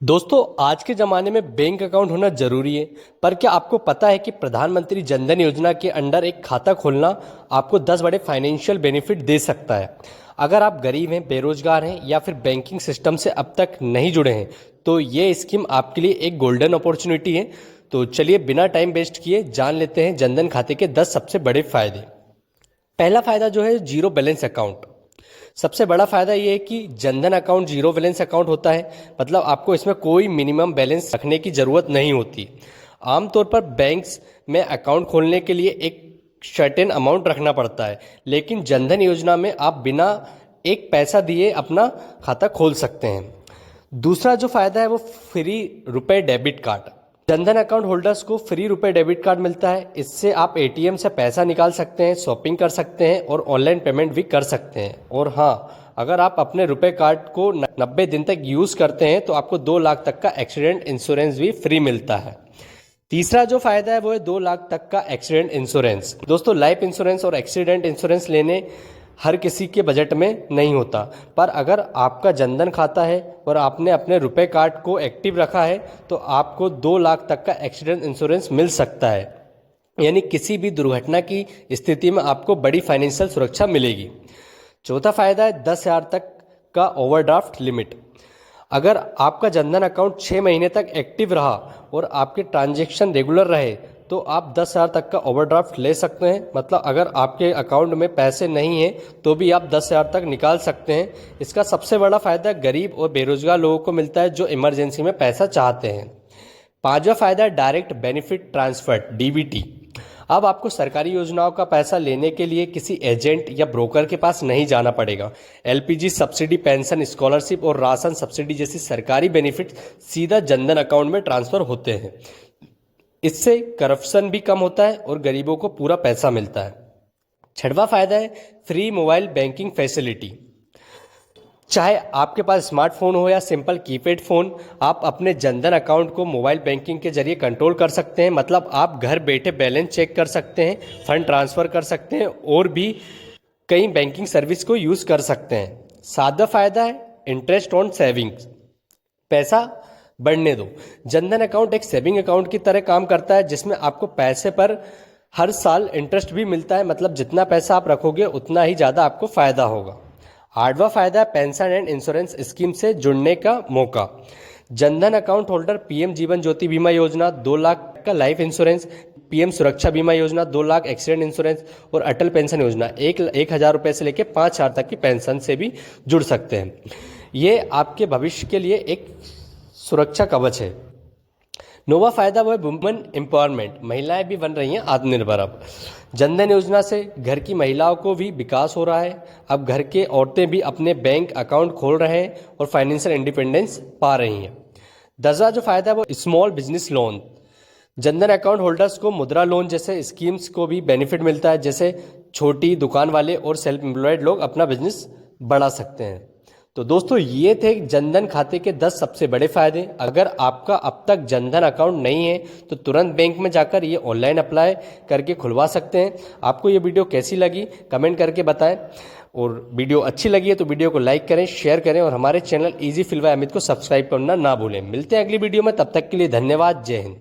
दोस्तों, आज के ज़माने में बैंक अकाउंट होना ज़रूरी है। पर क्या आपको पता है कि प्रधानमंत्री जन धन योजना के अंडर एक खाता खोलना आपको 10 बड़े फाइनेंशियल बेनिफिट दे सकता है। अगर आप गरीब हैं, बेरोजगार हैं या फिर बैंकिंग सिस्टम से अब तक नहीं जुड़े हैं, तो ये स्कीम आपके लिए एक गोल्डन अपॉर्चुनिटी है। तो चलिए बिना टाइम वेस्ट किए जान लेते हैं जनधन खाते के 10 सबसे बड़े फायदे। पहला फायदा जो है जीरो बैलेंस अकाउंट। सबसे बड़ा फायदा ये है कि Jan Dhan account zero balance account होता है। मतलब आपको इसमें कोई मिनिमम बैलेंस रखने की ज़रूरत नहीं होती। आमतौर पर बैंक्स में अकाउंट खोलने के लिए एक सर्टेन अमाउंट रखना पड़ता है, लेकिन जनधन योजना में आप बिना एक पैसा दिए अपना खाता खोल सकते हैं। दूसरा जो फायदा है वो फ्री रुपए debit card. Jan Dhan account holders को फ्री रुपए डेबिट कार्ड मिलता है। इससे आप एटीएम से पैसा निकाल सकते हैं, शॉपिंग कर सकते हैं और ऑनलाइन पेमेंट भी कर सकते हैं। और हाँ, अगर आप अपने रुपए कार्ड को 90 दिन तक यूज़ करते हैं तो आपको 2 लाख तक का एक्सीडेंट इंश्योरेंस भी फ्री मिलता है। तीसरा जो फायदा है वो है 2 लाख तक का एक्सीडेंट इंश्योरेंस। दोस्तों, लाइफ इंश्योरेंस और एक्सीडेंट इंश्योरेंस लेने हर किसी के बजट में नहीं होता, पर अगर आपका जनधन खाता है और आपने अपने रुपए कार्ड को एक्टिव रखा है तो आपको 2 लाख तक का एक्सीडेंट इंश्योरेंस मिल सकता है। यानी किसी भी दुर्घटना की स्थिति में आपको बड़ी फाइनेंशियल सुरक्षा मिलेगी। चौथा फायदा है 10,000 तक का ओवरड्राफ्ट लिमिट। अगर आपका जनधन अकाउंट 6 महीने तक एक्टिव रहा और आपके ट्रांजैक्शन रेगुलर रहे तो आप 10,000 तक का ओवरड्राफ्ट ले सकते हैं। मतलब अगर आपके अकाउंट में पैसे नहीं हैं तो भी आप 10,000 तक निकाल सकते हैं। इसका सबसे बड़ा फायदा गरीब और बेरोजगार लोगों को मिलता है जो इमरजेंसी में पैसा चाहते हैं। पांचवा फायदा डायरेक्ट बेनिफिट ट्रांसफर डीबीटी। अब आपको सरकारी योजनाओं का पैसा लेने के लिए किसी एजेंट या ब्रोकर के पास नहीं जाना पड़ेगा। एलपीजी सब्सिडी, पेंशन, स्कॉलरशिप और राशन सब्सिडी जैसी सरकारी बेनिफिट सीधा जनधन अकाउंट में ट्रांसफर होते हैं। इससे करप्शन भी कम होता है और गरीबों को पूरा पैसा मिलता है। छठवां फायदा है फ्री मोबाइल बैंकिंग फैसिलिटी। चाहे आपके पास स्मार्टफोन हो या सिंपल कीपैड फ़ोन, आप अपने जनधन अकाउंट को मोबाइल बैंकिंग के जरिए कंट्रोल कर सकते हैं। मतलब आप घर बैठे बैलेंस चेक कर सकते हैं, फंड ट्रांसफ़र कर सकते हैं और भी कई बैंकिंग सर्विस को यूज़ कर सकते हैं। सातवां फायदा है इंटरेस्ट ऑन सेविंग्स। पैसा बढ़ने दो। जनधन अकाउंट एक सेविंग अकाउंट की तरह काम करता है जिसमें आपको पैसे पर हर साल इंटरेस्ट भी मिलता है। मतलब जितना पैसा आप रखोगे उतना ही ज़्यादा आपको फ़ायदा होगा। आठवां फायदा है पेंशन एंड इंश्योरेंस स्कीम से जुड़ने का मौका। Jan Dhan account holder PM Jeevan Jyoti बीमा योजना 2 लाख का लाइफ इंश्योरेंस, पीएम सुरक्षा बीमा योजना 2 लाख एक्सीडेंट इंश्योरेंस और अटल पेंशन योजना 1,000 रुपये से लेकर 5,000 तक की पेंशन से भी जुड़ सकते हैं। ये आपके भविष्य के लिए एक सुरक्षा कवच है। नौवां फायदा वो है वुमेन एम्पावरमेंट। महिलाएं भी बन रही हैं आत्मनिर्भर। अब जनधन योजना से घर की महिलाओं को भी विकास हो रहा है। अब घर के औरतें भी अपने बैंक अकाउंट खोल रहे हैं और फाइनेंशियल इंडिपेंडेंस पा रही हैं। 10वां जो फायदा है वो small business loan. Jan Dhan account holders को मुद्रा लोन जैसे स्कीम्स को भी बेनिफिट मिलता है, जैसे छोटी दुकान वाले और सेल्फ एम्प्लॉयड लोग अपना बिजनेस बढ़ा सकते हैं। तो दोस्तों, ये थे जनधन खाते के 10 सबसे बड़े फायदे। अगर आपका अब तक जनधन अकाउंट नहीं है तो तुरंत बैंक में जाकर ये ऑनलाइन अप्लाई करके खुलवा सकते हैं। आपको ये वीडियो कैसी लगी कमेंट करके बताएं, और वीडियो अच्छी लगी है तो वीडियो को लाइक करें, शेयर करें और हमारे channel easy fill by Amit को सब्सक्राइब करना ना भूलें। मिलते हैं अगली वीडियो में, तब तक के लिए धन्यवाद। जय हिंद।